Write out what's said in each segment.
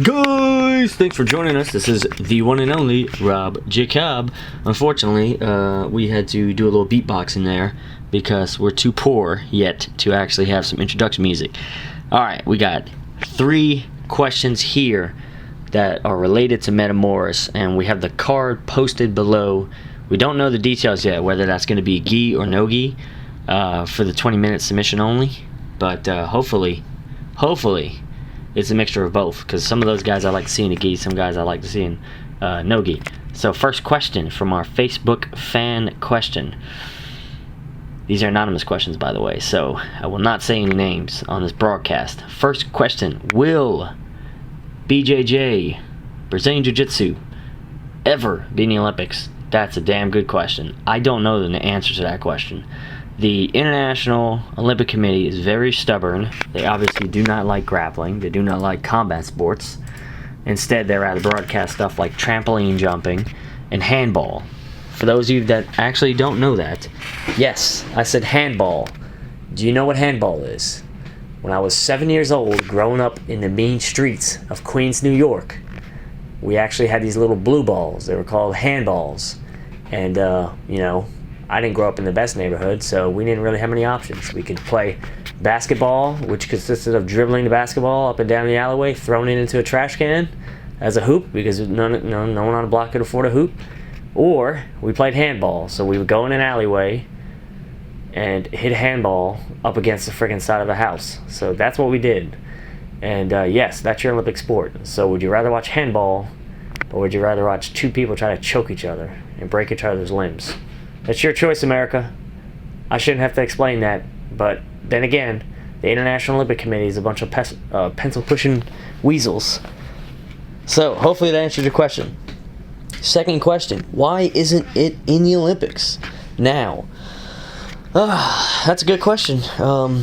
Guys, thanks for joining us. This is the one and only Rob Jacob. Unfortunately, we had to do a little beatboxing there because we're too poor yet to actually have some introduction music. Alright, we got 3 questions here that are related to Metamoris, and we have the card posted below. We don't know the details yet, whether that's going to be gi or no gi for the 20-minute submission only, but hopefully it's a mixture of both, because some of those guys I like to see in a gi, some guys I like to see in no gi. So first question from our Facebook fan question. These are anonymous questions, by the way, so I will not say any names on this broadcast. First question: will BJJ, Brazilian Jiu-Jitsu, ever be in the Olympics? That's a damn good question. I don't know the answer to that question. The International Olympic Committee is very stubborn. They obviously do not like grappling. They do not like combat sports. Instead, they rather broadcast stuff like trampoline jumping and handball. For those of you that actually don't know that, yes, I said handball. Do you know what handball is? When I was 7 years old, growing up in the mean streets of Queens, New York, we actually had these little blue balls. They were called handballs. And, I didn't grow up in the best neighborhood, so we didn't really have many options. We could play basketball, which consisted of dribbling the basketball up and down the alleyway, throwing it into a trash can as a hoop, because no one on the block could afford a hoop. Or we played handball, so we would go in an alleyway and hit a handball up against the friggin' side of the house. So that's what we did. And yes, that's your Olympic sport. So would you rather watch handball, or would you rather watch 2 people try to choke each other and break each other's limbs? That's your choice, America. I shouldn't have to explain that, but then again, the International Olympic Committee is a bunch of pencil-pushing weasels. So hopefully that answers your question. Second question: why isn't it in the Olympics now? That's a good question.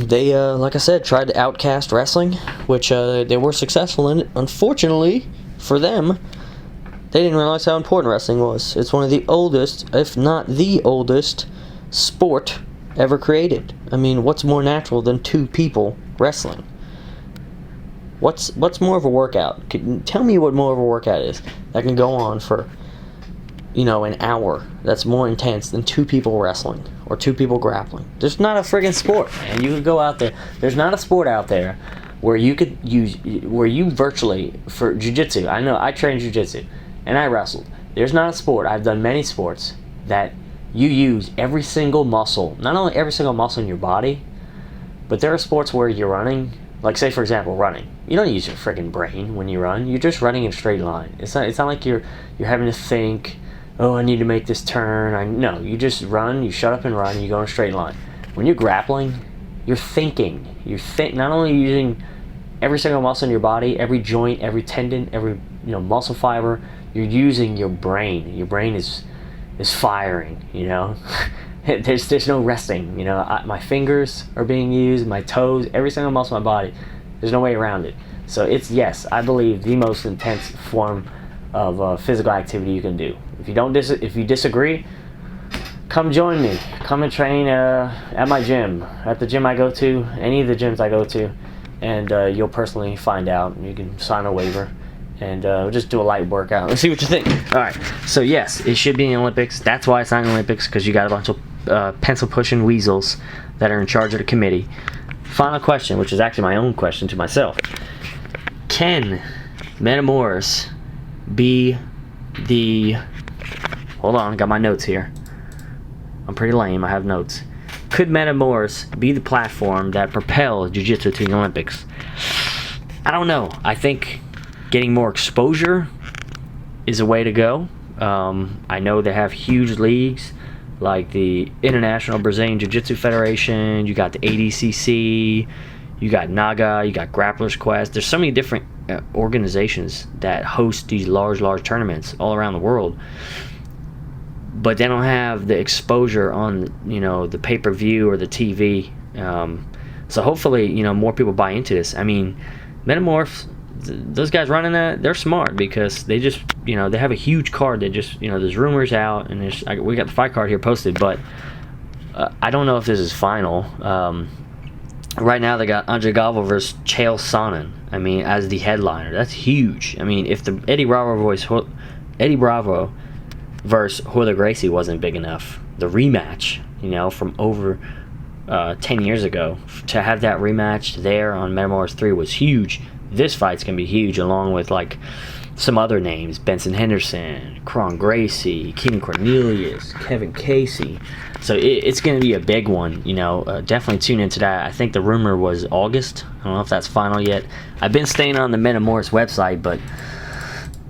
They, like I said, tried to outcast wrestling, which they were successful in. Unfortunately for them, they didn't realize how important wrestling was. It's one of the oldest, if not the oldest, sport ever created. I mean, what's more natural than 2 people wrestling? What's more of a workout? Tell me what more of a workout is that can go on for, an hour. That's more intense than 2 people wrestling or 2 people grappling. There's not a friggin' sport, man. You could go out there. There's not a sport out there where you could virtually, for jiu-jitsu. I know I train jiu-jitsu and I wrestled. There's not a sport. I've done many sports that you use every single muscle, not only every single muscle in your body, but there are sports where you're running. Like, say for example, running. You don't use your friggin' brain when you run. You're just running in a straight line. It's not like you're having to think, oh, I need to make this turn. No, you just run, you shut up and run, you go in a straight line. When you're grappling, you're thinking. Not only using every single muscle in your body, every joint, every tendon, every muscle fiber, you're using your brain. Your brain is firing, There's no resting, my fingers are being used, my toes, every single muscle in my body. There's no way around it. So it's, yes, I believe, the most intense form of physical activity you can do. If you disagree, come join me. Come and train at my gym, at the gym I go to, any of the gyms I go to, and you'll personally find out. You can sign a waiver and just do a light workout and see what you think. All right. So yes, it should be in the Olympics. That's why it's not in the Olympics, because you got a bunch of pencil-pushing weasels that are in charge of the committee. Final question, which is actually my own question to myself: can Metamoris be the... Hold on, I got my notes here. I'm pretty lame, I have notes. Could Metamoris be the platform that propels Jiu-Jitsu to the Olympics? I don't know. I think getting more exposure is a way to go. I know they have huge leagues like the International Brazilian Jiu-Jitsu Federation. You got the ADCC, you got NAGA, you got Grappler's Quest. There's so many different organizations that host these large tournaments all around the world, but they don't have the exposure on the pay-per-view or the TV. So hopefully more people buy into this. I mean, Metamorph, those guys running that, they're smart, because they just they have a huge card. They just there's rumors out, and we got the fight card here posted, but I don't know if this is final. Right now they got Andre Galvo versus Chael Sonnen. I mean, as the headliner, that's huge. I mean, if the Eddie Bravo versus Royler Gracie wasn't big enough, the rematch, you know, from over 10 years ago, to have that rematch there on Metamoris 3 was huge. This fight's gonna be huge, along with like some other names: Benson Henderson, Kron Gracie, Keenan Cornelius, Kevin Casey. So it's going to be a big one, you know. Definitely tune into that. I think the rumor was August. I don't know if that's final yet. I've been staying on the Metamoris website, but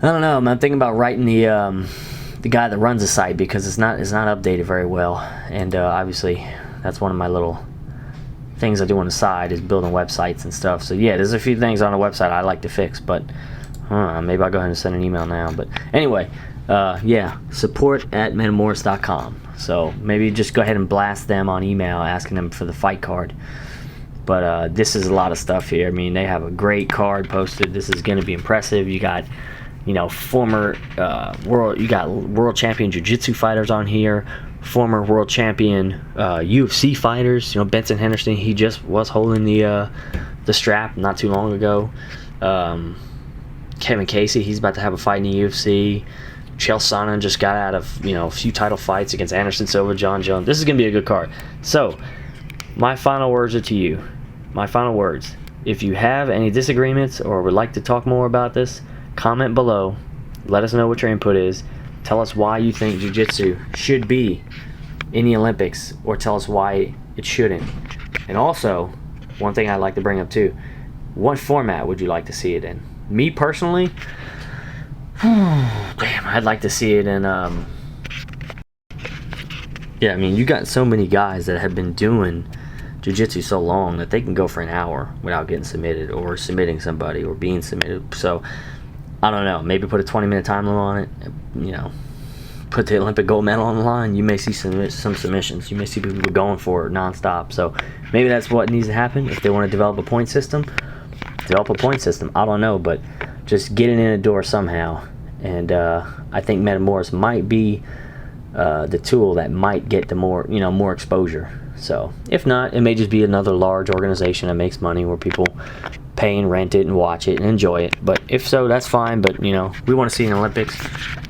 I don't know. I'm thinking about writing the guy that runs the site, because it's not updated very well, and obviously that's one of my little things I do on the side, is building websites and stuff. So yeah, there's a few things on the website I like to fix, but maybe I'll go ahead and send an email now. But anyway, yeah, support@metamoris.com. So maybe just go ahead and blast them on email asking them for the fight card. But this is a lot of stuff here. I mean, they have a great card posted. This is going to be impressive. You got, you know, former world champion jiu-jitsu fighters on here, former world champion UFC fighters. You know, Benson Henderson, he just was holding the strap not too long ago. Kevin Casey, he's about to have a fight in the UFC. Chael Sonnen just got out of, you know, a few title fights against Anderson Silva, John Jones. This is going to be a good card. So, my final words are to you. My final words. If you have any disagreements or would like to talk more about this, comment below. Let us know what your input is. Tell us why you think jiu-jitsu should be in the Olympics, or tell us why it shouldn't. And also, one thing I'd like to bring up too, what format would you like to see it in? Me personally, damn, I'd like to see it in, yeah, I mean, you got so many guys that have been doing jiu-jitsu so long that they can go for an hour without getting submitted, or submitting somebody, or being submitted. So, I don't know, maybe put a 20-minute time limit on it, you know, put the Olympic gold medal on the line. You may see some submissions. You may see people going for it nonstop. So, maybe that's what needs to happen. If they want to develop a point system, develop a point system. I don't know, but just get it in the door somehow. And I think Metamoris might be the tool that might get the more exposure. So if not, it may just be another large organization that makes money, where people pay and rent it and watch it and enjoy it. But if so, that's fine. But you know, we want to see an Olympics.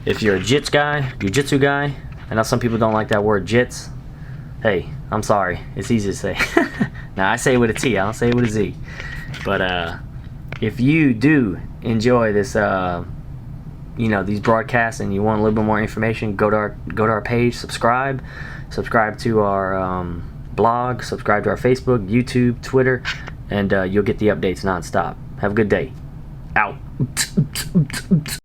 If you're a jiu-jitsu guy, I know some people don't like that word jits. Hey, I'm sorry, it's easy to say. Now I say it with a T, I don't say it with a Z. But if you do enjoy this, you know, these broadcasts, and you want a little bit more information, go to our page, subscribe to our blog, subscribe to our Facebook, YouTube, Twitter, and you'll get the updates nonstop. Have a good day. Out.